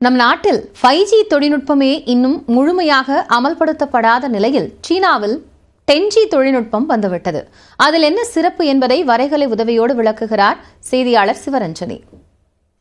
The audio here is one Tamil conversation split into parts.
நம் நாட்டில் 5G தொழில்நுட்பமே இன்னும் முழுமையாக அமல்படுத்தப்படாத நிலையில் சீனாவில் 10G தொழில்நுட்பம் வந்துவிட்டது. அதில் என்ன சிறப்பு என்பதை வரைகலை உதவியோடு விளக்குகிறார் செய்தியாளர் சிவரஞ்சனி.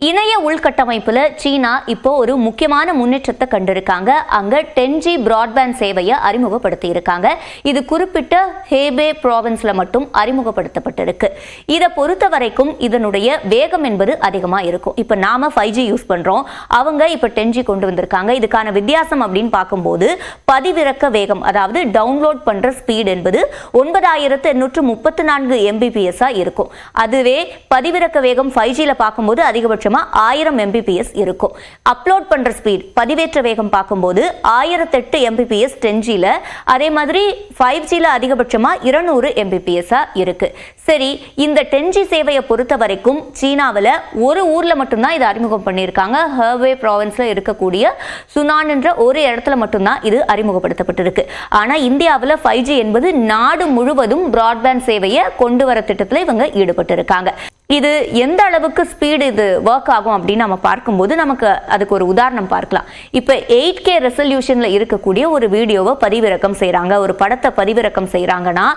இணைய உள்கட்டமைப்புல சீனா இப்போ ஒரு முக்கியமான முன்னேற்றத்தை கண்டிருக்காங்க. அங்க 10G பிராட்பேண்ட் சேவையை அறிமுகப்படுத்தி இருக்காங்க. இது குறிப்பிட்ட ஹேபே ப்ராவின்ஸ்ல மட்டும் அறிமுகப்படுத்தப்பட்டிருக்கு. இதை பொறுத்த வரைக்கும் இதனுடைய வேகம் என்பது அதிகமா இருக்கும். இப்ப நாம 5G யூஸ் பண்றோம், அவங்க இப்ப 10G கொண்டு வந்திருக்காங்க. இதுக்கான வித்தியாசம் அப்படின்னு பார்க்கும்போது பதிவிறக்க வேகம், அதாவது டவுன்லோட் பண்ற ஸ்பீட் என்பது 9834 Mbps இருக்கும். அதுவே பதிவிறக்க வேகம் 5Gல பார்க்கும்போது அதிகபட்சம் 1000 Mbps இருக்கும். அப்லோட் பண்ற ஸ்பீட், பதிவேற்ற வேகம் பார்க்கும்போது 1008 Mbps 10Gல, அதே மாதிரி 5Gல அதிகபட்சமா 200 Mbps இருக்கு. சரி, இந்த 10G சேவையை பொறுத்த வரைக்கும் சீனாவில் ஒரு ஊர்ல மட்டும்தான் இதை அறிமுகம் பண்ணியிருக்காங்க. ஹேபே ப்ராவின்ஸ்ல இருக்கக்கூடிய சுனான் என்ற ஒரு இடத்துல மட்டும்தான் இது அறிமுகப்படுத்தப்பட்டிருக்கு. ஆனா இந்தியாவில் 5G என்பது நாடு முழுவதும் பிராட்பேண்ட் சேவையை கொண்டு வர திட்டத்தில் இவங்க ஈடுபட்டு இருக்காங்க. இது எந்த அளவுக்கு ஸ்பீடு இது ஒர்க் ஆகும் அப்படின்னு நம்ம பார்க்கும்போது நமக்கு அதுக்கு ஒரு உதாரணம் பார்க்கலாம். இப்போ 8K ரெசல்யூஷன்ல இருக்கக்கூடிய ஒரு வீடியோவை பதிவிறக்கம் செய்யறாங்க, ஒரு படத்தை பதிவிறக்கம் செய்யறாங்கன்னா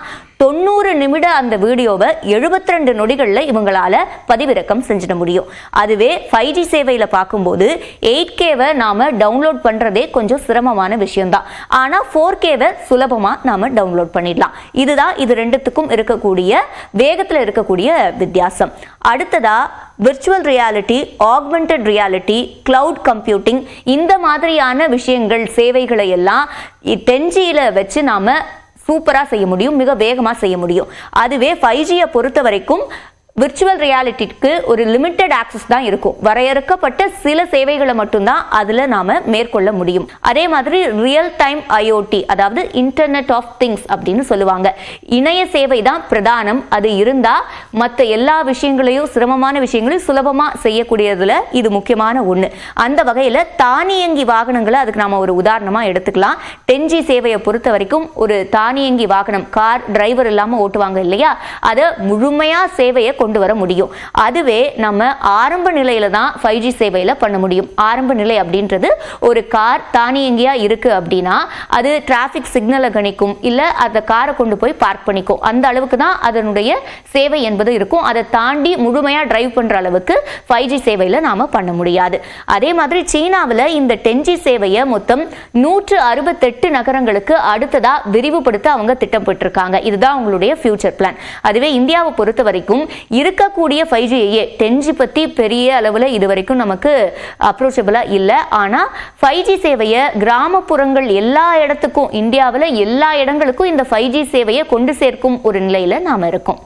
90 நிமிட அந்த வீடியோவை 72 நொடிகள்ல இவங்களால பதிவிறக்கம் செஞ்சிட முடியும். அதுவே 5G சேவையில பார்க்கும்போது 8Kவை நாம டவுன்லோட் பண்றதே கொஞ்சம் சிரமமான விஷயம்தான். ஆனா 4Kவை சுலபமா நாம டவுன்லோட் பண்ணிடலாம். இதுதான் இது ரெண்டுத்துக்கும் இருக்கக்கூடிய வேகத்துல இருக்கக்கூடிய வித்தியாசம். அடுத்ததா virtual reality, augmented reality, cloud computing, இந்த மாதிரியான விஷயங்கள் சேவைகளை எல்லாம் 10Gல வச்சு நாம சூப்பரா செய்ய முடியும், மிக வேகமா செய்ய முடியும். அதுவே 5Gயை பொறுத்த வரைக்கும் விர்ச்சுவல் ரியாலிட்டிக்கு ஒரு லிமிட்டட் ஆக்சஸ் தான் இருக்கும். வரையறுக்கப்பட்ட சில சேவைகளை மட்டும்தான் அதுல நாம மேற்கொள்ள முடியும். அதே மாதிரி ரியல் டைம் IoT, அதாவது இன்டர்நெட் ஆஃப் திங்ஸ் அப்படின்னு சொல்லுவாங்க. இணைய சேவை தான் பிரதானம். அது இருந்தா மற்ற எல்லா விஷயங்களையும், சிரமமான விஷயங்களையும் சுலபமா செய்யக்கூடியதுல இது முக்கியமான ஒண்ணு. அந்த வகையில தானியங்கி வாகனங்களை அதுக்கு நாம ஒரு உதாரணமா எடுத்துக்கலாம். 10G சேவையை பொறுத்த வரைக்கும் ஒரு தானியங்கி வாகனம், கார் டிரைவர் இல்லாம ஓட்டுவாங்க இல்லையா, அதை முழுமையா சேவையை கொண்டு வர முடியும். அதுவே நம்ம ஆரம்ப நிலையில தான் 5G சேவையில பண்ண முடியும். ஆரம்ப நிலை அப்படின்றது ஒரு கார் தானியங்கியா இருக்கு அப்படின்னா அது டிராபிக் சிக்னலை கணிக்கும், இல்ல அந்த காரை கொண்டு போய் பார்க் பண்ணிக்கும். அந்த அளவுக்கு தான் அதனுடைய சேவை என்பது இருக்கும். அதை தாண்டி முழுமையா டிரைவ் பண்ற அளவுக்கு 5G சேவையில நாம பண்ண முடியாது. அதே மாதிரி சீனாவில் இந்த 10G சேவையை மொத்தம் 168 நகரங்களுக்கு அடுத்ததா விரிவுபடுத்த அவங்க திட்டமிட்டிருக்காங்க. இதுதான் அவங்களுடைய ஃபியூச்சர் பிளான். அதுவே இந்தியாவை பொறுத்த வரைக்கும் இருக்கக்கூடிய 5G 10G பத்தி பெரிய அளவுல இது வரைக்கும் நமக்கு அப்ரோச்சபிளா இல்ல. ஆனா 5G சேவையை கிராமப்புறங்கள் எல்லா இடத்துக்கும், இந்தியாவில் எல்லா இடங்களுக்கும் இந்த 5G சேவையை கொண்டு சேர்க்கும் ஒரு நிலையில நாம இருக்கோம்.